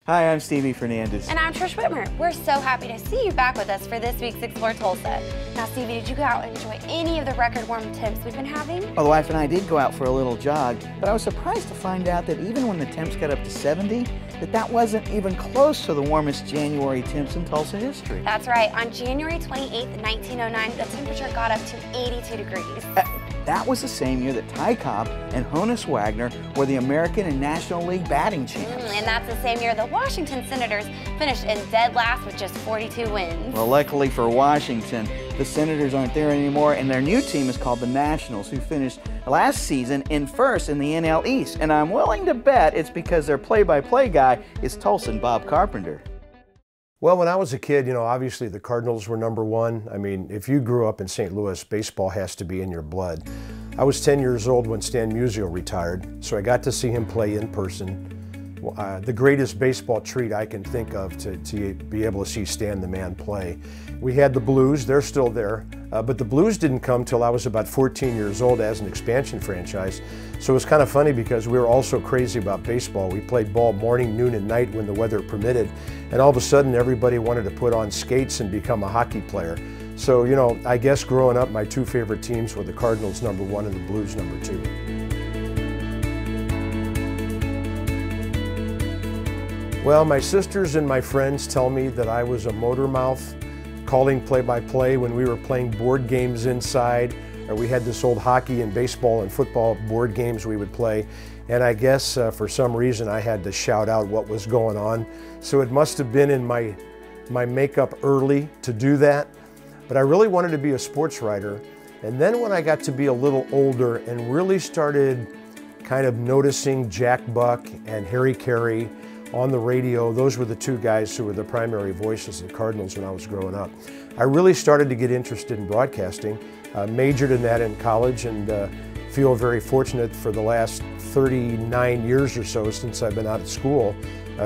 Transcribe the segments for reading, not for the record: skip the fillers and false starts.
Hi, I'm Stevie Fernandez. And I'm Trish Whitmer. We're so happy to see you back with us for this week's Explore Tulsa. Now, Stevie, did you go out and enjoy any of the record warm temps we've been having? Well, the wife and I did go out for a little jog, but I was surprised to find out that even when the temps got up to 70, that wasn't even close to the warmest January temps in Tulsa history. That's right. On January 28th, 1909, the temperature got up to 82 degrees. That was the same year that Ty Cobb and Honus Wagner were the American and National League batting champs. And that's the same year the Washington Senators finished in dead last with just 42 wins. Well, luckily for Washington, the Senators aren't there anymore, and their new team is called the Nationals, who finished last season in first in the NL East. And I'm willing to bet it's because their play-by-play guy is Tulsan Bob Carpenter. Well, when I was a kid, obviously the Cardinals were #1. I mean, if you grew up in St. Louis, baseball has to be in your blood. I was 10 years old when Stan Musial retired, so I got to see him play in person. The greatest baseball treat I can think of to be able to see Stan the Man play. We had the Blues, they're still there, but the Blues didn't come till I was about 14 years old as an expansion franchise. So it was kind of funny because we were also crazy about baseball. We played ball morning, noon, and night when the weather permitted, and all of a sudden everybody wanted to put on skates and become a hockey player. So, I guess growing up, my two favorite teams were the Cardinals #1 and the Blues #2. Well, my sisters and my friends tell me that I was a motor mouth, calling play-by-play when we were playing board games inside, or we had this old hockey and baseball and football board games we would play. And I guess for some reason I had to shout out what was going on. So it must have been in my makeup early to do that. But I really wanted to be a sports writer. And then when I got to be a little older and really started kind of noticing Jack Buck and Harry Carey on the radio, those were the two guys who were the primary voices of the Cardinals when I was growing up. I really started to get interested in broadcasting, majored in that in college, and feel very fortunate for the last 39 years or so since I've been out of school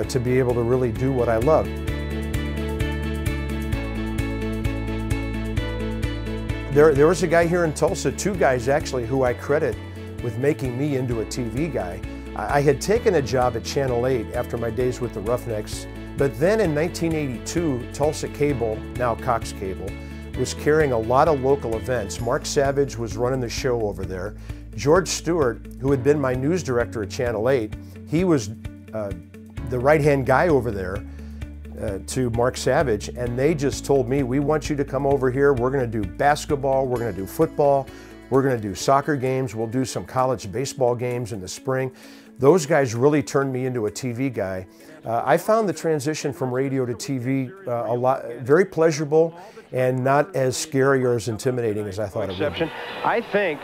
to be able to really do what I love. There was a guy here in Tulsa, two guys actually, who I credit with making me into a TV guy. I had taken a job at Channel 8 after my days with the Roughnecks, but then in 1982, Tulsa Cable, now Cox Cable, was carrying a lot of local events. Mark Savage was running the show over there. George Stewart, who had been my news director at Channel 8, he was the right-hand guy over there to Mark Savage, and they just told me, we want you to come over here, we're gonna do basketball, we're gonna do football, we're gonna do soccer games, we'll do some college baseball games in the spring. Those guys really turned me into a TV guy. I found the transition from radio to TV very pleasurable and not as scary or as intimidating as I thought it would be. I think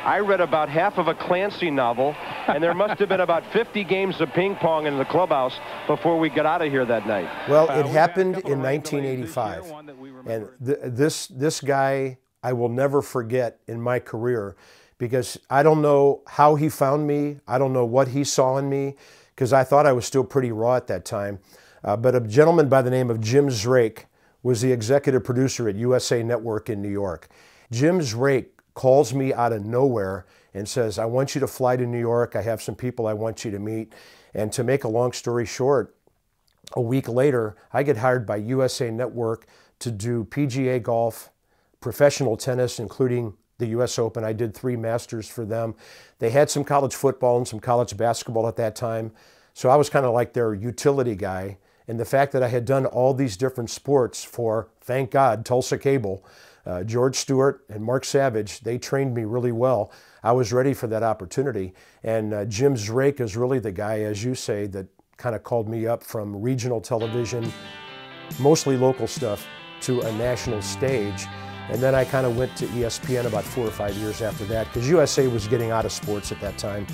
I read about half of a Clancy novel, and there must have been about 50 games of ping pong in the clubhouse before we got out of here that night. Well, it happened in 1985, and this guy I will never forget in my career, because I don't know how he found me, I don't know what he saw in me, because I thought I was still pretty raw at that time. But a gentleman by the name of Jim Zrake was the executive producer at USA Network in New York. Jim Zrake calls me out of nowhere and says, I want you to fly to New York, I have some people I want you to meet. And to make a long story short, a week later, I get hired by USA Network to do PGA golf, professional tennis, including the US Open. I did 3 Masters for them. They had some college football and some college basketball at that time. So I was kind of like their utility guy. And the fact that I had done all these different sports for, thank God, Tulsa Cable, George Stewart and Mark Savage, they trained me really well. I was ready for that opportunity. And Jim Zrake is really the guy, as you say, that kind of called me up from regional television, mostly local stuff, to a national stage. And then I kind of went to ESPN about 4 or 5 years after that, because USA was getting out of sports at that time,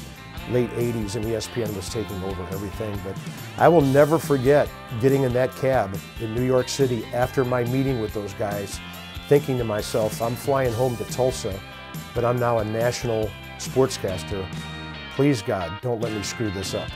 late 80s, and ESPN was taking over everything. But I will never forget getting in that cab in New York City after my meeting with those guys, thinking to myself, I'm flying home to Tulsa, but I'm now a national sportscaster. Please, God, don't let me screw this up.